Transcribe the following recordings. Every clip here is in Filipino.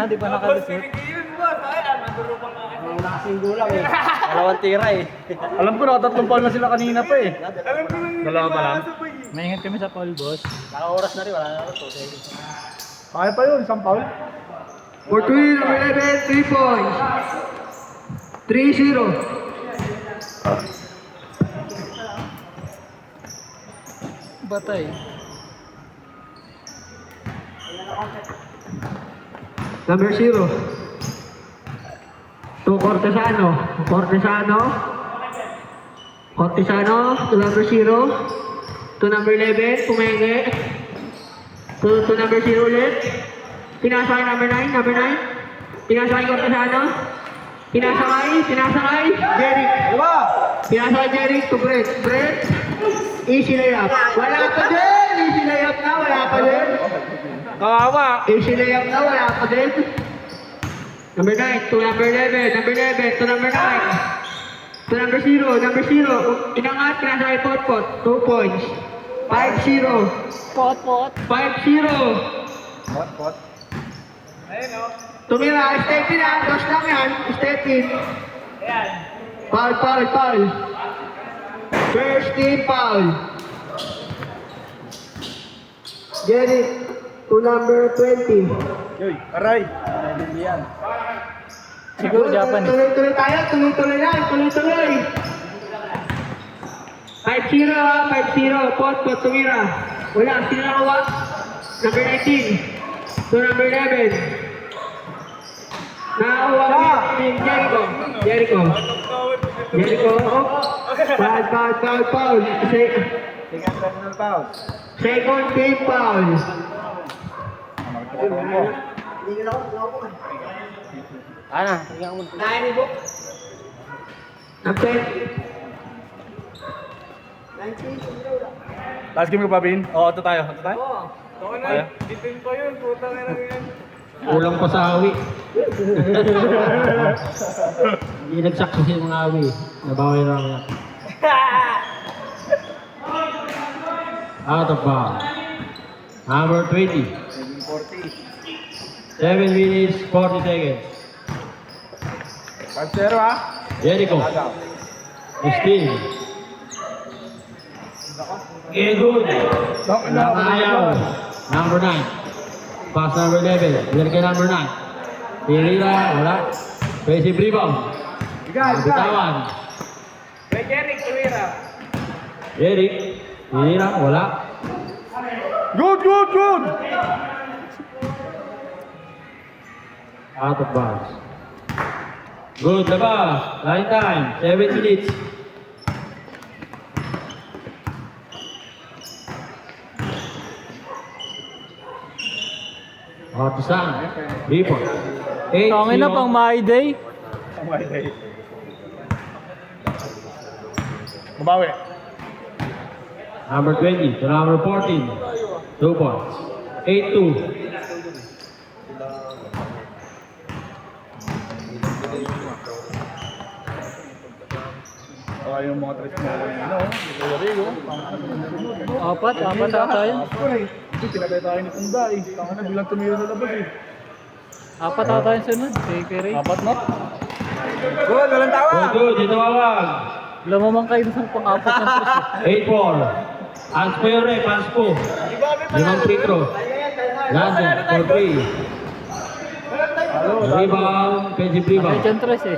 na, di pa nakalusot. Wala kasing gulang eh. Dalawang tira eh. Alam ko nakatatlong foul na sila kanina pa eh. Dalawa pa lang. Maingat kami sa foul, boss. Naka-oras na rin, wala na rin. 2 seconds. Kaya pa yun, isang foul. For 3, number 11, 3 points. 3-0. Batay. Number 0. To Cortesano. Cortesano to number 0. To number 11, Pumenge. To number 0 ulit. Pinasakay number 9. Pinasakay Cortesano. Pinasakay. Jeric. Pinasakay Jeric to Brett. Easy layup. Wala pa din. Easy layup na. Wala pa din. Kawawa. Easy layup na. Wala pa din. Number 9 to number 11. Number 11 to number 9. To number 0. Inangat. Pinasakay Pot. 2 points. 5-0. Pot. 5-0. Pot. Tumira, step in ah. Dos lang yan. Step in. Foul. First team foul. Jerry, to number 20. Yoy, aray. Siguro Japan eh. Tuloy-tuloy tayo. Tuloy-tuloy. 5-0 ah. 5-0. Pot, tumira. Wala, sino nakawa? Number 19. To number 11. Nakakuha ni Jericho. Foul. Second team foul. Ana, tingnan mo. Number Last game ka pa, Bin? Oo, ito tayo. Tayo? Ulang pa sa awi. Hindi nagsakso yung mga awi. Nabawi lang yan. Out of bounds. Number 20. 7 minutes, 40 seconds. 5-0 ha? Jericho. Steve. Good. Nakayaw. Number 9. Pass number 11. Bigyan kay number 9. Tirira, wala. Basic rebound. Bitawan. Jeric. Tirira, wala. Good! Out of bounds. Good, labas. Line time. 7 minutes. Partisan. Report. 8-0. Tangin na pang my day. Mabawi. Number 20 to number 14. 2 points. 8-2. Yung mga tres mo ano, Rodrigo. Apat tayo. Tinagay tayo ni Tunda eh. Tama na, bilang tumira sa labas eh. Apat tayo sunod. Kay Perry. Apat no? Good, walang tawa! Good, dito awag. Lamamang kayo sa pang-apat ng tres. 8-4. Anspo yun rin, Anspo. 5 free throw. Landon, for 3. Rebound, defensive rebound. Ay, dyan tres eh.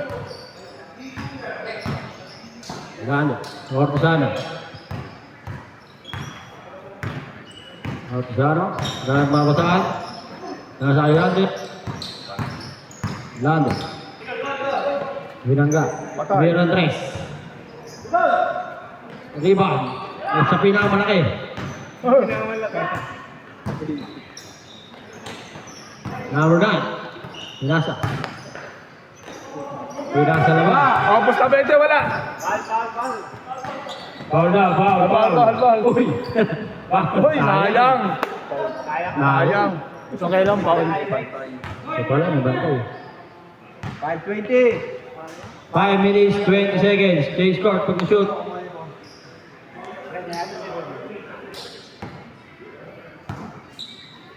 Landon, Cortesano. Dahil mabasaan. Nasa kayo Landon. Binangga. Meron 3. Rebound. Sa pinakamalaki. Number 9. Pinasa labas. Opos na 20, wala! Foul na, foul. Uy! Uy, sayang! Sayang! So kailan pa? Ito pala, nabantay. 5:20. 5 minutes, 20 seconds. Change court pag shoot.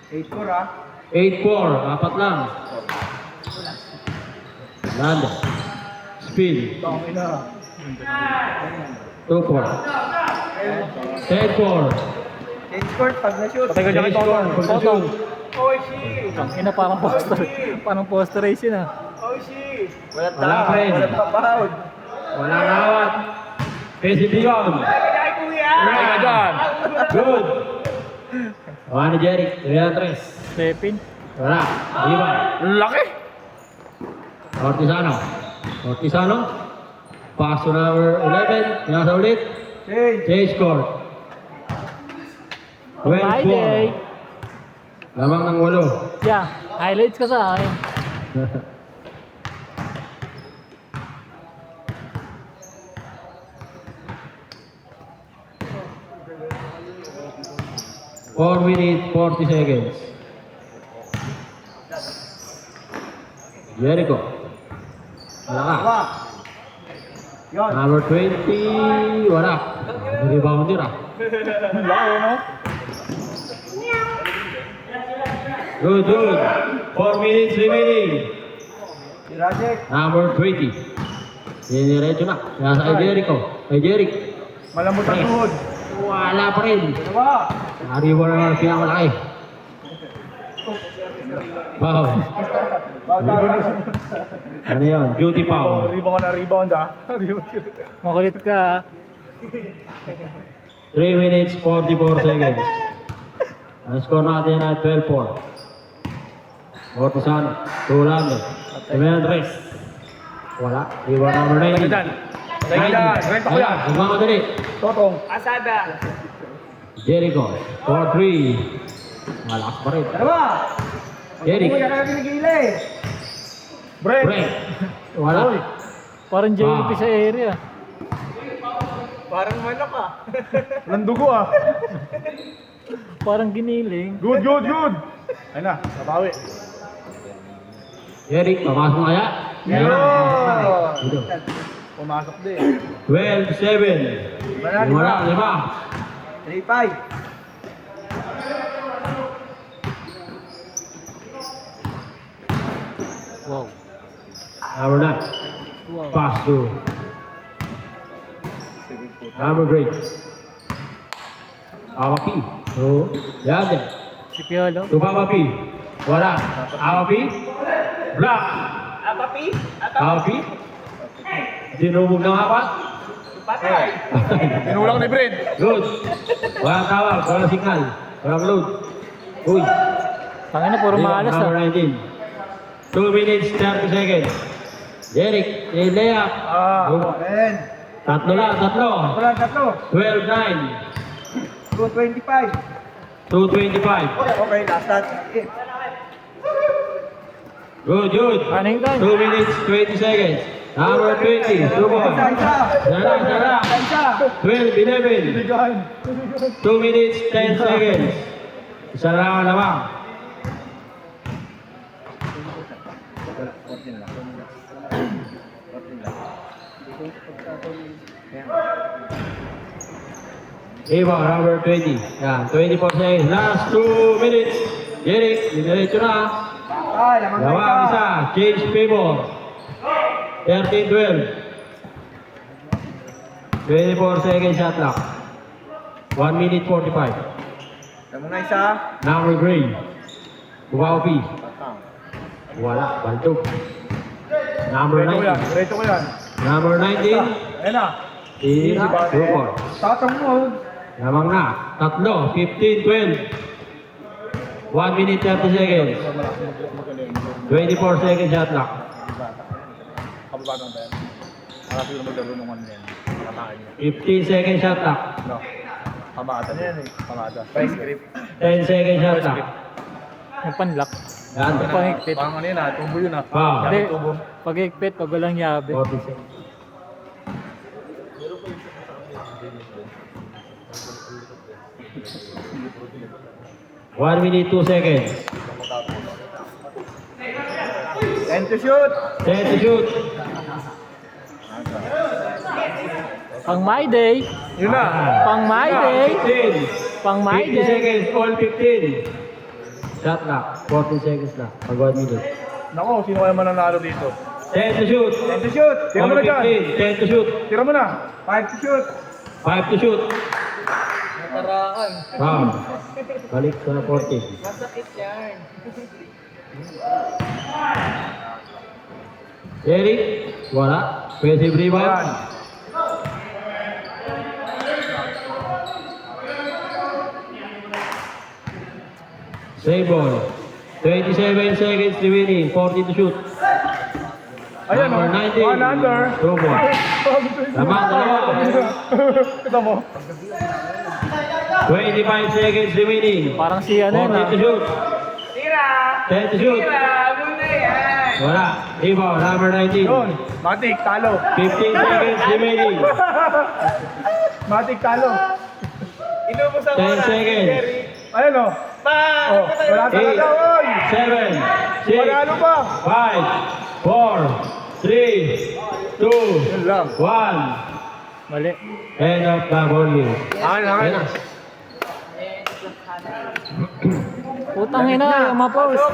8-4 ah. 8-4, apat lang. Landa. Speed. 2-4. 10-4. Patay ka dyan kay Totong. Totong. Ang ina parang poster. Parang poster race yun ah. Wala pa rin. Wala rawat. Face beyond. Patay ka dyan. Good. Wala ni Jeric. 3-3. Stepin. Wala. Lima. Laki. Ortizano. Ortizano. Pass to number 11. Nasa ulit. Change score. Friday. 12-4. Lamang ng 8. Yeah, highlights ka sa akin. Four minutes, 40 seconds. Jericho. Wala ka. Number 20. Wala. Rebounder ah. Laki, no? Good, good. 4 minutes remaining. Number 20. Diniretso na. Nasa kay Jericho. Kay Jeric. Malamot ang tuhod. Wala pa rin. Nariwa na naman pinakamalaki. Wow. Ano yun? Beauty foul. Rebound na rebound ah. Makulit ka ah. 3 minutes, 44 seconds. Ang score natin ay 12-4. Ortizano. Tulando. Jimenez. Wala. Iwan number 9. Patay ka dyan. Patay ka dyan. Rento ko yan. Magmamadali. Totong. Jericho. 4-3. Malakas pa rin. Jeric. Brent. Brent. Wala. Parang JP sa area. Walang dugo ah. Parang giniling. Good, good, good. Ayun na, nabawi. Jeric, pamasok na kaya? Yo! Dito. Pumasok din. 12-7. Wala, 5. Wow. Number 9. Wow. Pass to number 3. Awaki. So, yan. Si Piolo. To Papapi. Wala. Awapi. Block. Awapi. Dinubog ng apat. Tinulang ni Brent. Good. Walang tawag. Walang signal. Walang load. Uy. Tangin na, puro maalas Number ah. 19. 2 minutes, 30 seconds. Jeric, layup. Tatlo lang, tatlo. 12-9. 2:25. Okay, last. Good, good. Running time. 2 minutes, 20 seconds. Number 20, 2 ball. Sara. 12-11. 2 minutes, 10 seconds. Isa lang lamang. Iba, number 20. Yan, 24 seconds. Last 2 minutes. Jeric, diniretso na. Lawang isa. Change favor. 13-12. 24 seconds shot clock. 1 minute 45. Number green. Kuwaupi. Wala, baltog. Number Diretso ko yan. 19. Diretso ko yan. Number 19. Ayun na. Tira. Rupor. Tatang mo. Lamang na. Tatlo. 15-12. 1 minute 30 seconds. 24 seconds shot clock. Kababatang tayo. Marami ko naman darunungan yan. Kamakaan niya. 15 seconds shot clock. No. Kamata yan eh. Kamata. Price grip. 10 seconds shot clock. Yung panlock. Yan. Yung pangikpit. Parang ano yun ah. Tubo yun ah. Wow. Hindi, Tubo. pag-ikpit, pag walang yabe. 40 seconds. One minute, 2 seconds. And to shoot. 10 to shoot. Pang my day. Yun na. Pang my day. 15. Pang my 50 day. seconds, all 15. Shot clock, 14 seconds na. Pag 1 minute. Nako, sino kaya mananalo dito? 10 to shoot. 10 to shoot. Tira mo na dyan. 15, 10 to shoot. Tira mo na. 5 to shoot. 5 to shoot. Nataraan. Round. Balik sa 40. Masakit yan. Eric, wala. Offensive rebound. Ayan. Save ball. 27 seconds remaining. 40 to shoot. Ayan o. Number 19. One under. 2 ball. Lamang dalawa. Ito mo. 25 seconds remaining. Parang si ano yun 40 to shoot. 10 to shoot. Wala. Rebound. Number 19. Yun. Matik, talo. 15 seconds remaining. Matik, talo. 10 seconds. Ayan o. Oh, wala 8, talaga, oy. 7, 6, Manalo pa. 5, 4, 3, 2, Yun lang. 1. Mali. End of the ball game. Ayan na. Putang ina, yung mga post.